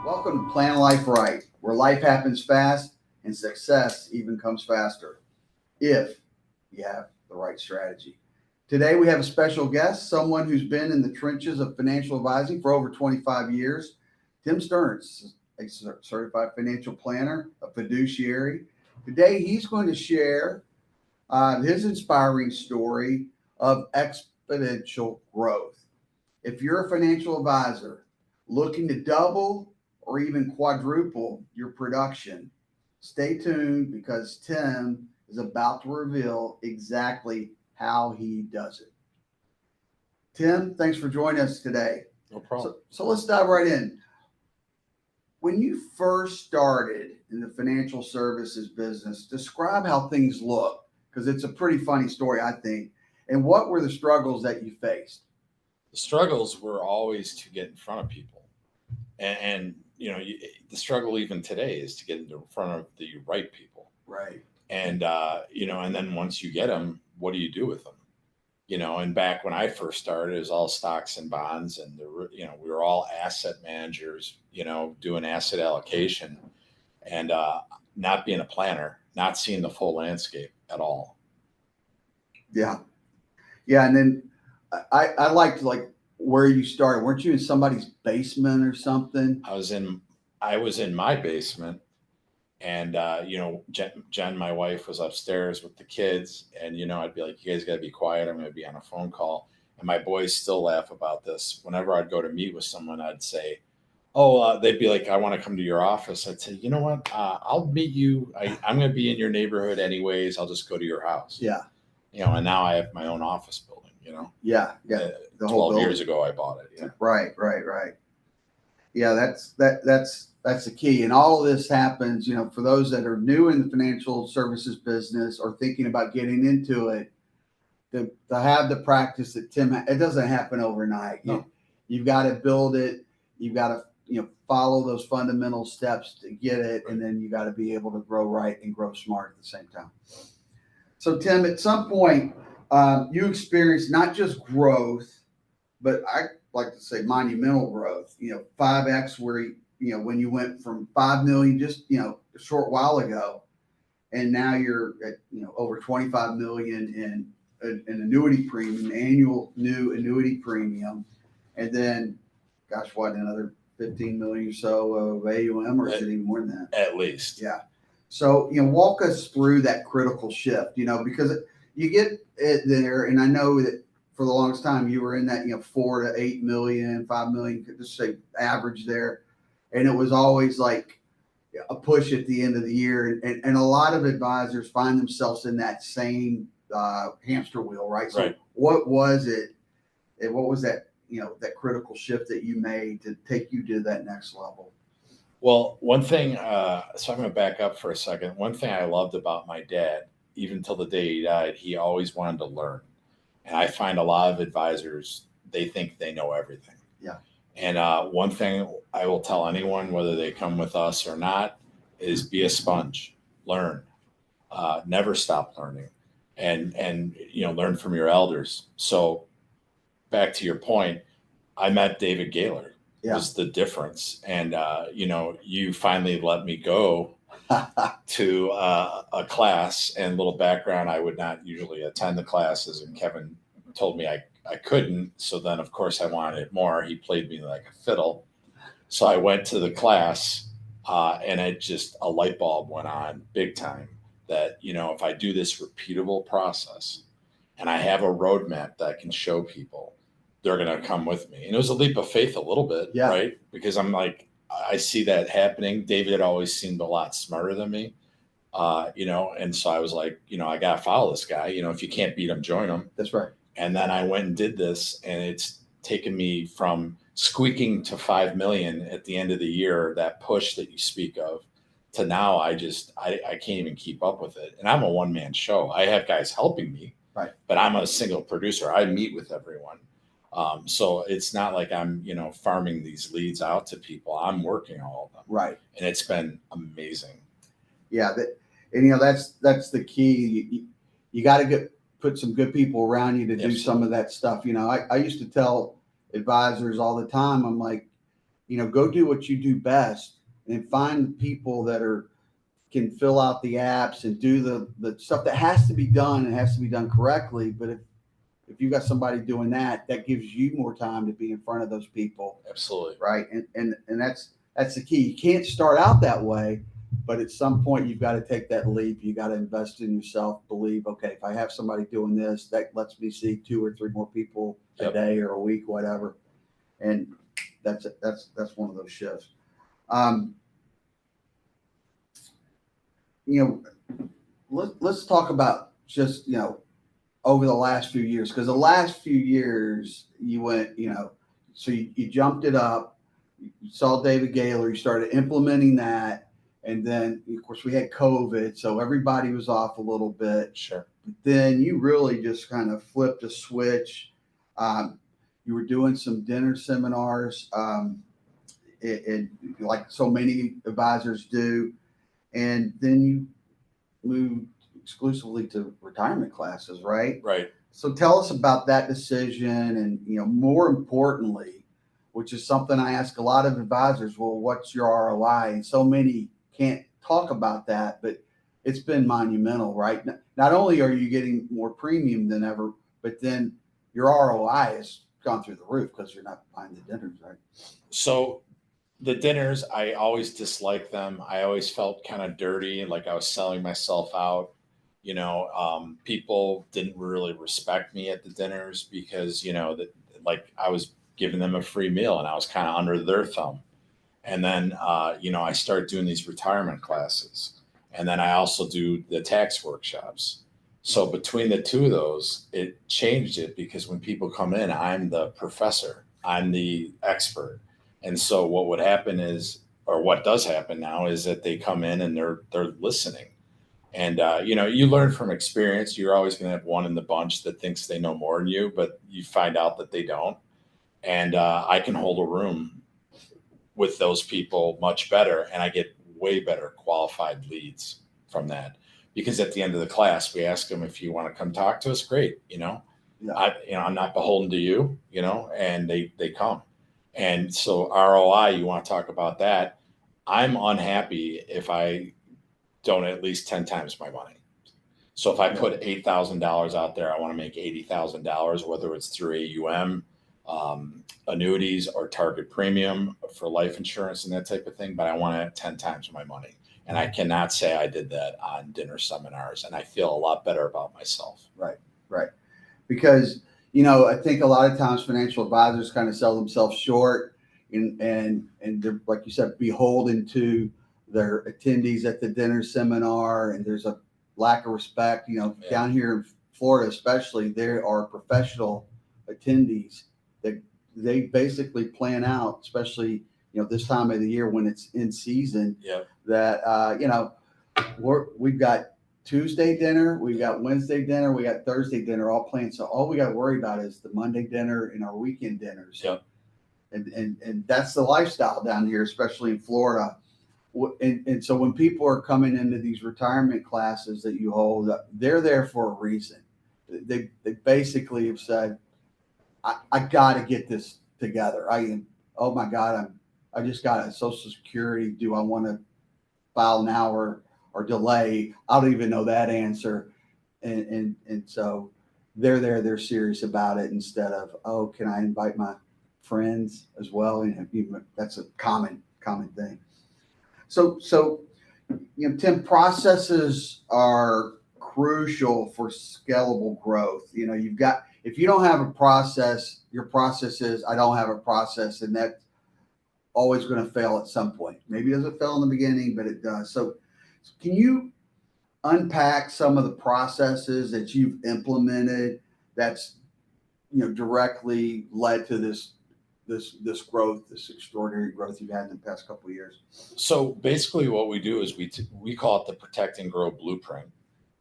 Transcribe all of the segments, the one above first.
Welcome to Plan Life Right, where life happens fast and success even comes faster if you have the right strategy. Today, we have a special guest, someone who's been in the trenches of financial advising for over 25 years. Tim Stearns, a certified financial planner, a fiduciary. Today, he's going to share his inspiring story of exponential growth. If you're a financial advisor looking to double or even quadruple your production, stay tuned because Tim is about to reveal exactly how he does it. Tim, thanks for joining us today. No problem. So let's dive right in. When you first started in the financial services business, describe how things looked, because it's a pretty funny story, I think. And what were the struggles that you faced? The struggles were always to get in front of people. And the struggle even today is to get in front of the right people. Right. And, and then once you get them, what do you do with them? And back when I first started, it was all stocks and bonds. And, we were all asset managers, doing asset allocation and not being a planner, not seeing the full landscape at all. Yeah. Yeah. And then I liked where you started. Weren't you in somebody's basement or something? I was in my basement, and Jen, my wife, was upstairs with the kids, and I'd be like, "You guys got to be quiet. I'm going to be on a phone call." And my boys still laugh about this. Whenever I'd go to meet with someone, I'd say, "Oh," they'd be like, "I want to come to your office." I'd say, "You know what? I'll meet you. I'm going to be in your neighborhood anyways. I'll just go to your house." Yeah. And now I have my own office building. Yeah. The whole 12 years ago I bought it. Yeah. Right. Yeah, that's the key. And all of this happens, for those that are new in the financial services business or thinking about getting into it, to have the practice that Tim, it doesn't happen overnight. No. You've got to build it. You've got to, follow those fundamental steps to get it. Right. And then you got to be able to grow right and grow smart at the same time. So Tim, at some point, you experienced not just growth, but I like to say monumental growth, 5X where, when you went from 5 million just, a short while ago, and now you're at, over 25 million in an annuity premium, annual new annuity premium. And then, gosh, another 15 million or so of AUM, or is it even more than that? At least. Yeah. So, walk us through that critical shift, because you get it there. And I know that for the longest time you were in that, 4 to 8 million, 5 million, just say average there. And it was always like a push at the end of the year. And a lot of advisors find themselves in that same hamster wheel, right? So right. What was it? And what was that, that critical shift that you made to take you to that next level? Well, one thing, so I'm going to back up for a second. One thing I loved about my dad, even till the day he died, he always wanted to learn. And I find a lot of advisors, they think they know everything. Yeah. And one thing I will tell anyone, whether they come with us or not, is be a sponge, learn, never stop learning, and learn from your elders. So back to your point, I met David Gaylor. Yeah. Was the difference. And, you finally let me go to a class, and little background, I would not usually attend the classes, and Kevin told me I couldn't. So then, of course, I wanted it more. He played me like a fiddle. So I went to the class, and a light bulb went on big time that, if I do this repeatable process and I have a roadmap that I can show people, they're going to come with me. And it was a leap of faith a little bit, yeah. Right? Because I'm like, I see that happening. David had always seemed a lot smarter than me, and so I was like, I got to follow this guy. If you can't beat him, join him. That's right. And then I went and did this, and it's taken me from squeaking to 5 million at the end of the year, that push that you speak of, to now I can't even keep up with it. And I'm a one-man show. I have guys helping me, right? But I'm a single producer. I meet with everyone. So it's not like I'm, farming these leads out to people. I'm working all of them. Right. And it's been amazing. Yeah. That's the key. You got to put some good people around you to do some of that stuff. I used to tell advisors all the time, I'm like, go do what you do best and find the people that can fill out the apps and do the stuff that has to be done and has to be done correctly. But if you got somebody doing that, that gives you more time to be in front of those people. Absolutely. Right. And that's the key. You can't start out that way, but at some point you've got to take that leap. You got to invest in yourself, believe, okay, if I have somebody doing this, that lets me see 2 or 3 more people a day or a week, whatever. And that's one of those shifts. Let's talk about just, over the last few years, because the last few years you went, so you jumped it up, you saw David Gaylor, you started implementing that. And then of course we had COVID, so everybody was off a little bit. Sure. But then you really just kind of flipped a switch. You were doing some dinner seminars, like so many advisors do. And then you moved exclusively to retirement classes, right? Right. So tell us about that decision, and more importantly, which is something I ask a lot of advisors, well, what's your ROI? And so many can't talk about that, but it's been monumental, right? Not only are you getting more premium than ever, but then your ROI has gone through the roof because you're not buying the dinners, right? So the dinners, I always disliked them. I always felt kind of dirty, like I was selling myself out. People didn't really respect me at the dinners because, that like I was giving them a free meal and I was kind of under their thumb. And then, I started doing these retirement classes. And then I also do the tax workshops. So between the two of those, it changed it because when people come in, I'm the professor, I'm the expert. And so what would happen is, or what does happen now, is that they come in and they're listening. And you learn from experience. You're always going to have one in the bunch that thinks they know more than you, but you find out that they don't. And I can hold a room with those people much better, and I get way better qualified leads from that. Because at the end of the class, we ask them, if you want to come talk to us, great. Yeah. I'm not beholden to you, and they come. And so ROI, you want to talk about that. I'm unhappy if I don't at least 10 times my money. So if I put $8,000 out there, I want to make $80,000, whether it's through AUM, annuities, or target premium for life insurance and that type of thing. But I want to have 10 times my money. And I cannot say I did that on dinner seminars. And I feel a lot better about myself. Right. Because, I think a lot of times financial advisors kind of sell themselves short and they're, like you said, beholden to their attendees at the dinner seminar. And there's a lack of respect, down here in Florida, especially, there are professional attendees that they basically plan out, especially, this time of the year when it's in season, that, we've got Tuesday dinner, we've got Wednesday dinner, we got Thursday dinner all planned. So all we got to worry about is the Monday dinner and our weekend dinners. Yep. And that's the lifestyle down here, especially in Florida. And so when people are coming into these retirement classes that you hold, they're there for a reason. They basically have said, I got to get this together. Oh my God, I just got a Social Security. Do I want to file now or delay? I don't even know that answer. And so they're there, they're serious about it, instead of, oh, can I invite my friends as well? And that's a common thing. So Tim, processes are crucial for scalable growth. If you don't have a process, your process is, I don't have a process, and that's always going to fail at some point. Maybe it doesn't fail in the beginning, but it does. So can you unpack some of the processes that you've implemented that's directly led to this growth, this extraordinary growth you've had in the past couple of years? So basically what we do is we call it the Protect and Grow Blueprint.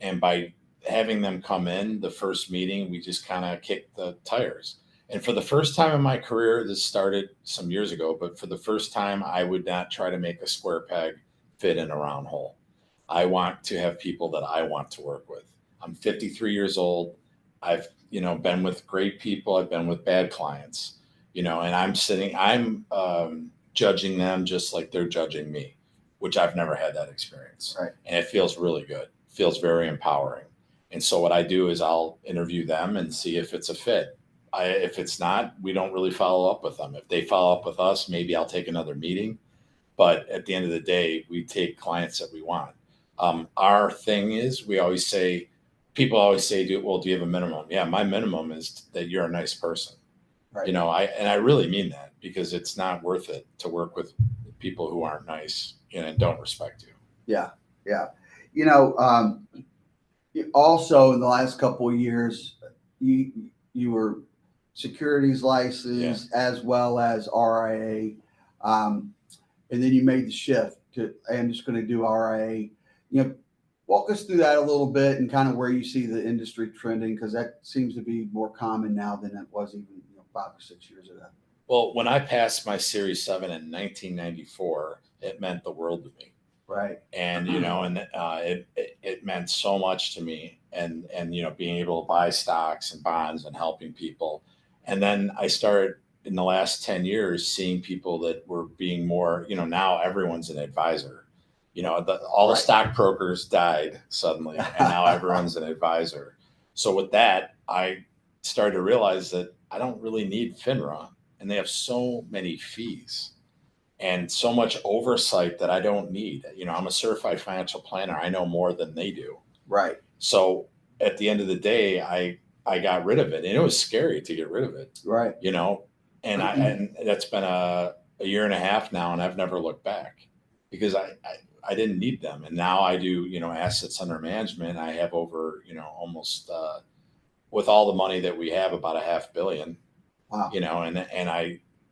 And by having them come in the first meeting, we just kind of kick the tires. And for the first time in my career, this started some years ago, but for the first time, I would not try to make a square peg fit in a round hole. I want to have people that I want to work with. I'm 53 years old. I've, been with great people. I've been with bad clients, and I'm judging them just like they're judging me, which I've never had that experience. Right. And it feels really good. It feels very empowering. And so what I do is I'll interview them and see if it's a fit. If it's not, we don't really follow up with them. If they follow up with us, maybe I'll take another meeting. But at the end of the day, we take clients that we want. Our thing is, people always say, do you have a minimum? Yeah, my minimum is that you're a nice person. Right. You know, I really mean that, because it's not worth it to work with people who aren't nice and don't respect you. Yeah. Yeah. You know, also in the last couple of years, you were securities licensed as well as RIA, and then you made the shift to I'm just going to do RIA. You know, walk us through that a little bit and kind of where you see the industry trending, because that seems to be more common now than it was even 5 or 6 years ago. Well, when I passed my Series 7 in 1994, it meant the world to me. Right. And, it meant so much to me, and, being able to buy stocks and bonds and helping people. And then I started in the last 10 years seeing people that were being more, now everyone's an advisor. All the stockbrokers died suddenly, and now everyone's an advisor. So with that, I started to realize that I don't really need FINRA, and they have so many fees and so much oversight that I don't need. I'm a certified financial planner. I know more than they do. Right. So at the end of the day, I got rid of it, and it was scary to get rid of it. Right. And that's been a year and a half now, and I've never looked back, because I didn't need them. And now I do, assets under management. I have over, almost, with all the money that we have, about $500 million. Wow. And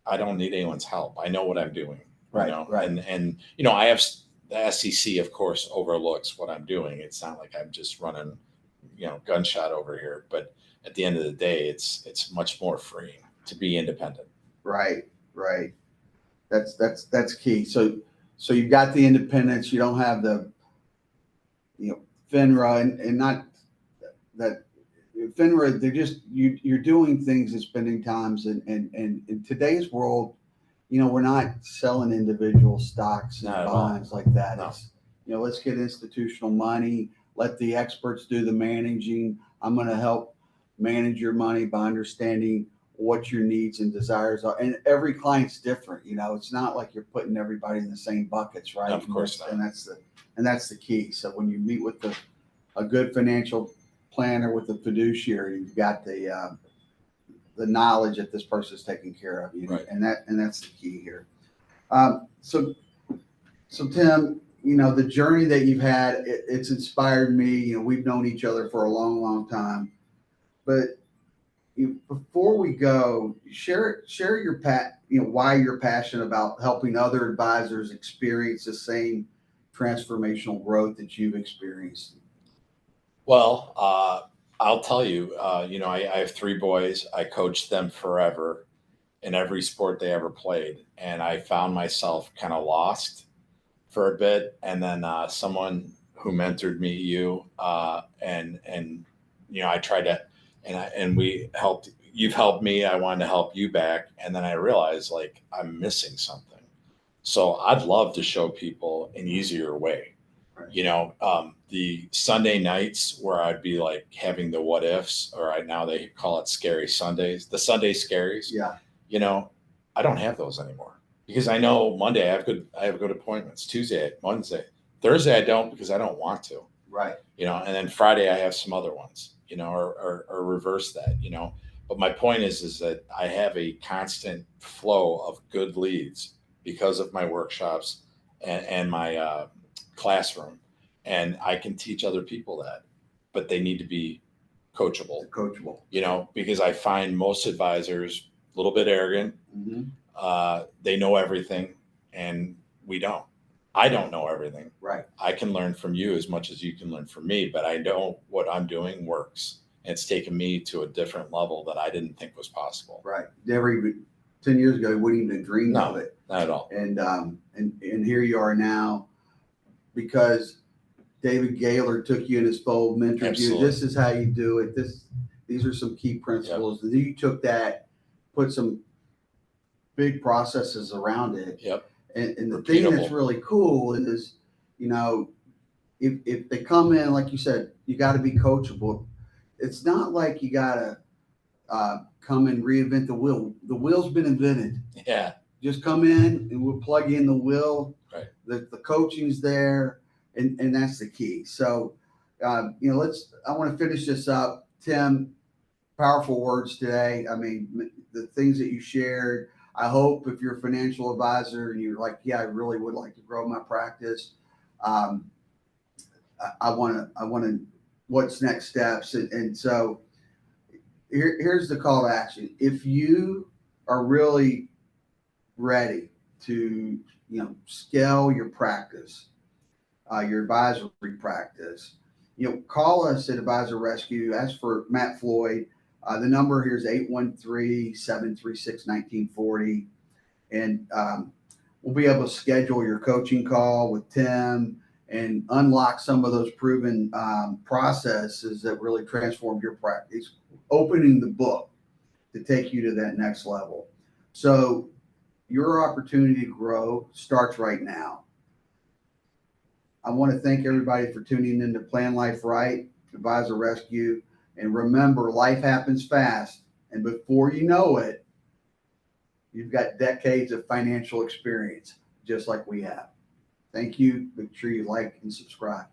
I don't need anyone's help. I know what I'm doing. Right. Right. And I have the SEC, of course, overlooks what I'm doing. It's not like I'm just running, gunshot over here. But at the end of the day, it's much more freeing to be independent. Right. Right. That's key. So you've got the independence. You don't have the, FINRA, and not that FINRA. They're just you're doing things and spending times, and in today's world, we're not selling individual stocks and bonds like that. No. It's let's get institutional money. Let the experts do the managing. I'm going to help manage your money by understanding what your needs and desires are. And every client's different. It's not like you're putting everybody in the same buckets, right? Of course not. And that's the key. So when you meet with a good financial planner with a fiduciary, you've got the knowledge that this person is taking care of you, right. and that's the key here. So Tim, the journey that you've had, it's inspired me. We've known each other for a long, long time, but before we go, share your why you're passionate about helping other advisors experience the same transformational growth that you've experienced. Well, I'll tell you, I have 3 boys. I coached them forever in every sport they ever played. And I found myself kind of lost for a bit. And then someone who mentored me, I tried to, and we helped, you've helped me. I wanted to help you back. And then I realized, like, I'm missing something. So I'd love to show people an easier way. Right. The Sunday nights where I'd be like having the what ifs, or now they call it scary Sundays, the Sunday scaries. Yeah. I don't have those anymore, because I know Monday I have good appointments, Tuesday, Wednesday, Thursday I don't, because I don't want to. Right. And then Friday I have some other ones, or reverse that, But my point is that I have a constant flow of good leads because of my workshops and my classroom, and I can teach other people that, but they need to be coachable, because I find most advisors a little bit arrogant. Mm-hmm. They know everything, and we don't. I don't know everything. Right. I can learn from you as much as you can learn from me, but I know what I'm doing works. And it's taken me to a different level that I didn't think was possible. Right. 10 years ago, you wouldn't even dream of it. Not at all. And here you are now, because David Gaylor took you in his fold, mentored Absolutely. you. This is how you do it. These are some key principles. Yep. And you took that, put some big processes around it. Yep. And the thing that's really cool is, you know, if they come in, like you said, you got to be coachable. It's not like you got to come and reinvent the wheel. The wheel's been invented. Yeah. Just come in and we'll plug in the wheel. Right. The coaching's there, and that's the key. So, you know, I want to finish this up. Tim, powerful words today. I mean, the things that you shared. I hope if you're a financial advisor and you're like, yeah, I really would like to grow my practice. I want to, what's next steps? And so here's the call to action. If you are really ready to, you know, scale your practice, your advisory practice, you know, call us at Advisor Rescue. Ask for Matt Floyd. The number here is 813-736-1940. And we'll be able to schedule your coaching call with Tim and unlock some of those proven processes that really transform your practice, opening the book to take you to that next level. So your opportunity to grow starts right now. I want to thank everybody for tuning in to Plan Life Right, Advisor Rescue. And remember, life happens fast. And before you know it, you've got decades of financial experience, just like we have. Thank you. Make sure you like and subscribe.